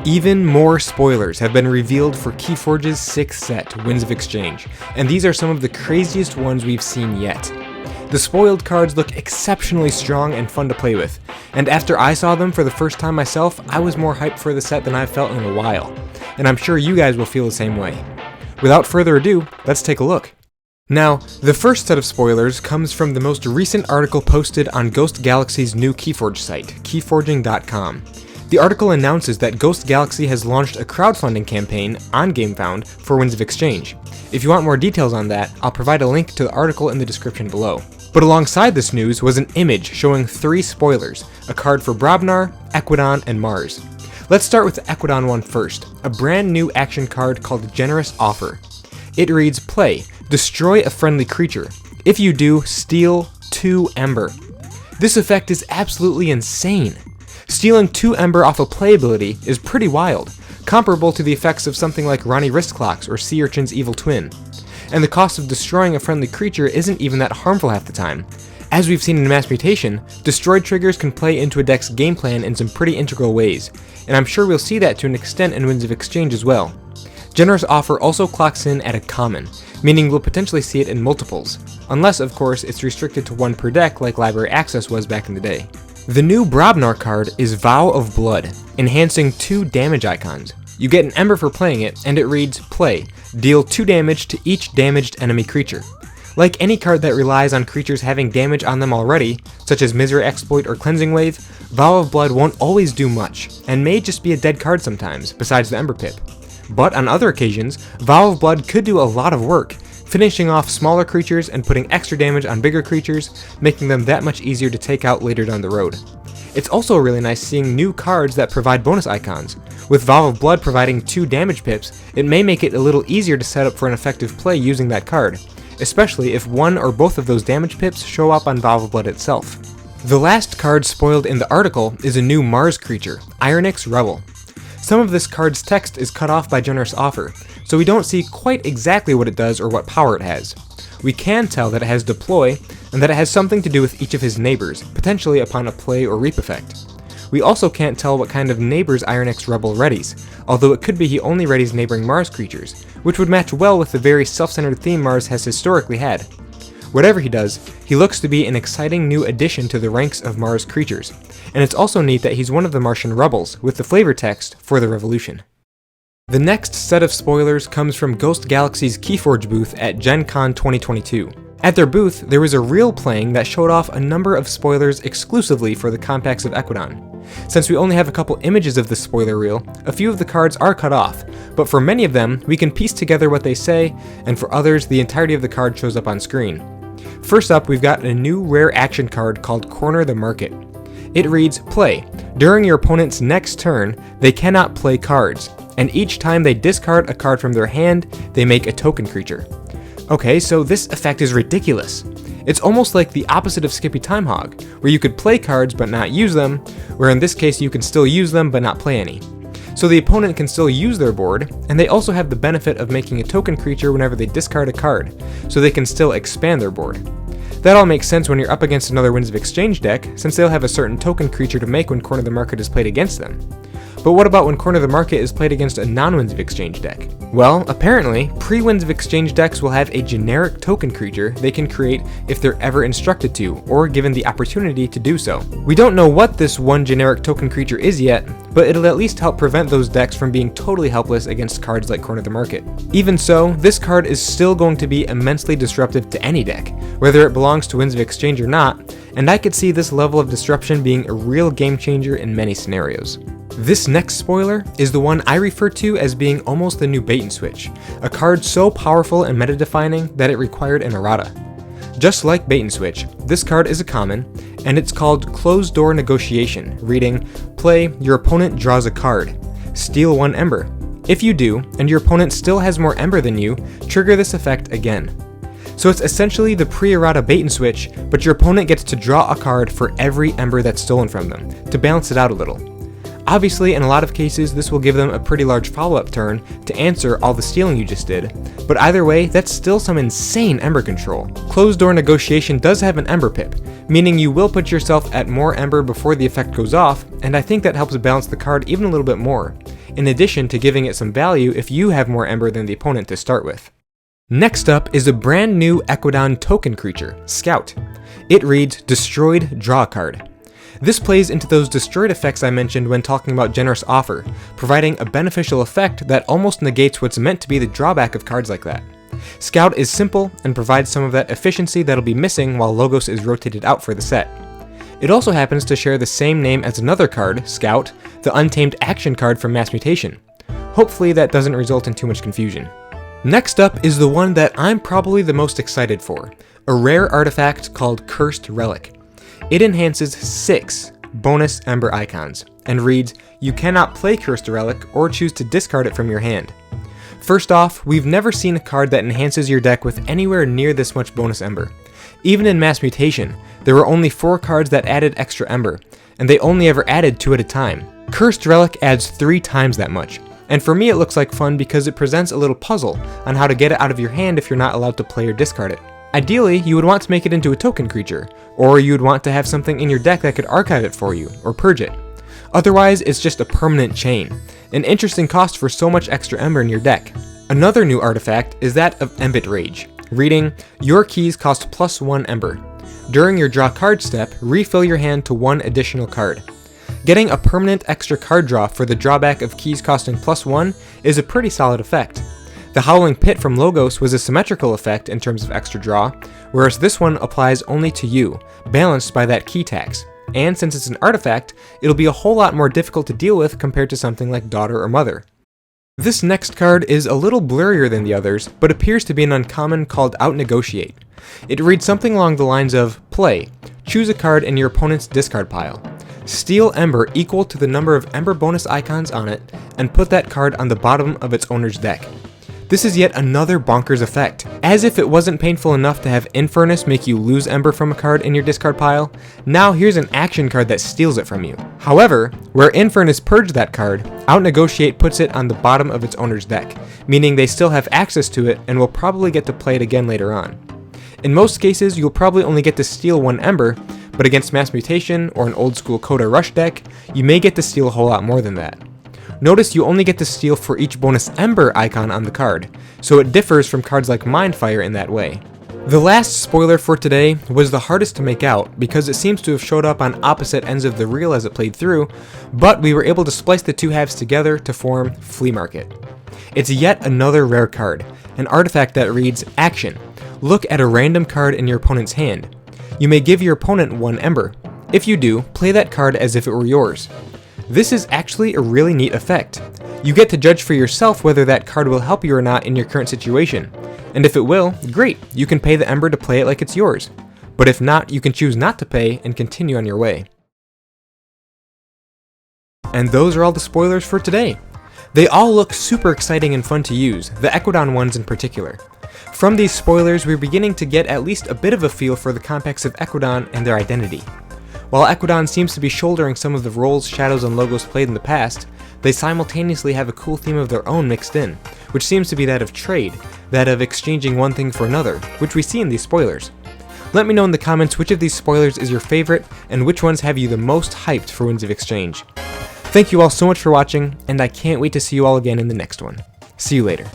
Even more spoilers have been revealed for KeyForge's 6th set, Winds of Exchange, and these are some of the craziest ones we've seen yet. The spoiled cards look exceptionally strong and fun to play with, and after I saw them for the first time myself, I was more hyped for the set than I've felt in a while, and I'm sure you guys will feel the same way. Without further ado, let's take a look. Now, the first set of spoilers comes from the most recent article posted on Ghost Galaxy's new KeyForge site, keyforging.com. The article announces that Ghost Galaxy has launched a crowdfunding campaign on Gamefound for Winds of Exchange. If you want more details on that, I'll provide a link to the article in the description below. But alongside this news was an image showing 3 spoilers, a card for Brobnar, Equidon, and Mars. Let's start with the Equidon one first, a brand new action card called Generous Offer. It reads, play, destroy a friendly creature. If you do, steal 2 Ember. This effect is absolutely insane. Stealing 2 Ember off a play ability is pretty wild, comparable to the effects of something like Ronnie Wristclocks or Sea Urchin's Evil Twin. And the cost of destroying a friendly creature isn't even that harmful half the time. As we've seen in Mass Mutation, destroyed triggers can play into a deck's game plan in some pretty integral ways, and I'm sure we'll see that to an extent in Winds of Exchange as well. Generous Offer also clocks in at a common, meaning we'll potentially see it in multiples, unless of course it's restricted to 1 per deck like Library Access was back in the day. The new Brobnar card is Vow of Blood, enhancing 2 damage icons. You get an Ember for playing it, and it reads, play, deal 2 damage to each damaged enemy creature. Like any card that relies on creatures having damage on them already, such as Misery Exploit or Cleansing Wave, Vow of Blood won't always do much, and may just be a dead card sometimes, besides the Ember Pip. But on other occasions, Vow of Blood could do a lot of work, finishing off smaller creatures and putting extra damage on bigger creatures, making them that much easier to take out later down the road. It's also really nice seeing new cards that provide bonus icons. With Vow of Blood providing 2 damage pips, it may make it a little easier to set up for an effective play using that card, especially if 1 or both of those damage pips show up on Vow of Blood itself. The last card spoiled in the article is a new Mars creature, Ironix Rebel. Some of this card's text is cut off by Generous Offer, so we don't see quite exactly what it does or what power it has. We can tell that it has Deploy, and that it has something to do with each of his neighbors, potentially upon a play or reap effect. We also can't tell what kind of neighbors Ironix Rebel readies, although it could be he only readies neighboring Mars creatures, which would match well with the very self-centered theme Mars has historically had. Whatever he does, he looks to be an exciting new addition to the ranks of Mars creatures, and it's also neat that he's one of the Martian rebels, with the flavor text for the revolution. The next set of spoilers comes from Ghost Galaxy's KeyForge booth at GenCon 2022. At their booth, there was a reel playing that showed off a number of spoilers exclusively for the compacts of Equidon. Since we only have a couple images of the spoiler reel, a few of the cards are cut off, but for many of them, we can piece together what they say, and for others, the entirety of the card shows up on screen. First up, we've got a new rare action card called Corner the Market. It reads, play, during your opponent's next turn, they cannot play cards, and each time they discard a card from their hand, they make a token creature. Okay, so this effect is ridiculous. It's almost like the opposite of Skippy Timehog, where you could play cards but not use them, where in this case you can still use them but not play any. So the opponent can still use their board, and they also have the benefit of making a token creature whenever they discard a card, so they can still expand their board. That all makes sense when you're up against another Winds of Exchange deck, since they'll have a certain token creature to make when Corner the Market is played against them. But what about when Corner the Market is played against a non-Winds of Exchange deck? Well, apparently, pre-Winds of Exchange decks will have a generic token creature they can create if they're ever instructed to, or given the opportunity to do so. We don't know what this one generic token creature is yet, but it'll at least help prevent those decks from being totally helpless against cards like Corner the Market. Even so, this card is still going to be immensely disruptive to any deck, whether it belongs to Winds of Exchange or not, and I could see this level of disruption being a real game changer in many scenarios. This next spoiler is the one I refer to as being almost the new bait and switch, a card so powerful and meta-defining that it required an errata. Just like bait and switch, this card is a common, and it's called Closed Door Negotiation, reading, play, your opponent draws a card, steal 1 Ember. If you do, and your opponent still has more Ember than you, trigger this effect again. So it's essentially the pre-errata bait and switch, but your opponent gets to draw a card for every Ember that's stolen from them, to balance it out a little. Obviously, in a lot of cases, this will give them a pretty large follow-up turn to answer all the stealing you just did, but either way, that's still some insane Ember control. Closed Door Negotiation does have an Ember pip, meaning you will put yourself at more Ember before the effect goes off, and I think that helps balance the card even a little bit more. in addition to giving it some value if you have more Ember than the opponent to start with. Next up is a brand new Ecodon token creature, Scout. It reads, Destroyed, draw a card. This plays into those destroyed effects I mentioned when talking about Generous Offer, providing a beneficial effect that almost negates what's meant to be the drawback of cards like that. Scout is simple and provides some of that efficiency that'll be missing while Logos is rotated out for the set. It also happens to share the same name as another card, Scout, the Untamed action card from Mass Mutation. Hopefully that doesn't result in too much confusion. Next up is the one that I'm probably the most excited for, a rare artifact called Cursed Relic. It enhances 6 bonus Ember icons, and reads, You cannot play Cursed Relic or choose to discard it from your hand. First off, we've never seen a card that enhances your deck with anywhere near this much bonus Ember. Even in Mass Mutation, there were only 4 cards that added extra Ember, and they only ever added 2 at a time. Cursed Relic adds 3 times that much, and for me it looks like fun because it presents a little puzzle on how to get it out of your hand if you're not allowed to play or discard it. Ideally, you would want to make it into a token creature, or you would want to have something in your deck that could archive it for you, or purge it. Otherwise, it's just a permanent chain, an interesting cost for so much extra Ember in your deck. Another new artifact is that of Embit Rage, reading, Your keys cost +1 Ember. During your draw card step, refill your hand to 1 additional card. Getting a permanent extra card draw for the drawback of keys costing +1 is a pretty solid effect. The Howling Pit from Logos was a symmetrical effect in terms of extra draw, whereas this one applies only to you, balanced by that key tax. And since it's an artifact, it'll be a whole lot more difficult to deal with compared to something like Daughter or Mother. This next card is a little blurrier than the others, but appears to be an uncommon called Outnegotiate. It reads something along the lines of, Play, choose a card in your opponent's discard pile. Steal Ember equal to the number of Ember bonus icons on it, and put that card on the bottom of its owner's deck. This is yet another bonkers effect. As if it wasn't painful enough to have Infernus make you lose Ember from a card in your discard pile, now here's an action card that steals it from you. However, where Infernus purged that card, Outnegotiate puts it on the bottom of its owner's deck, meaning they still have access to it and will probably get to play it again later on. In most cases, you'll probably only get to steal 1 Ember, but against Mass Mutation or an old school Coda Rush deck, you may get to steal a whole lot more than that. Notice you only get to steal for each bonus Ember icon on the card, so it differs from cards like Mindfire in that way. The last spoiler for today was the hardest to make out because it seems to have showed up on opposite ends of the reel as it played through, but we were able to splice the 2 halves together to form Flea Market. It's yet another rare card, an artifact that reads, Action. Look at a random card in your opponent's hand. You may give your opponent 1 Ember. If you do, play that card as if it were yours. This is actually a really neat effect. You get to judge for yourself whether that card will help you or not in your current situation. And if it will, great, you can pay the Ember to play it like it's yours. But if not, you can choose not to pay and continue on your way. And those are all the spoilers for today. They all look super exciting and fun to use, the Ecodon ones in particular. From these spoilers, we're beginning to get at least a bit of a feel for the complex of Ecodon and their identity. While Ecodon seems to be shouldering some of the roles Shadows and Logos played in the past, they simultaneously have a cool theme of their own mixed in, which seems to be that of trade, that of exchanging one thing for another, which we see in these spoilers. Let me know in the comments which of these spoilers is your favorite, and which ones have you the most hyped for Winds of Exchange. Thank you all so much for watching, and I can't wait to see you all again in the next one. See you later.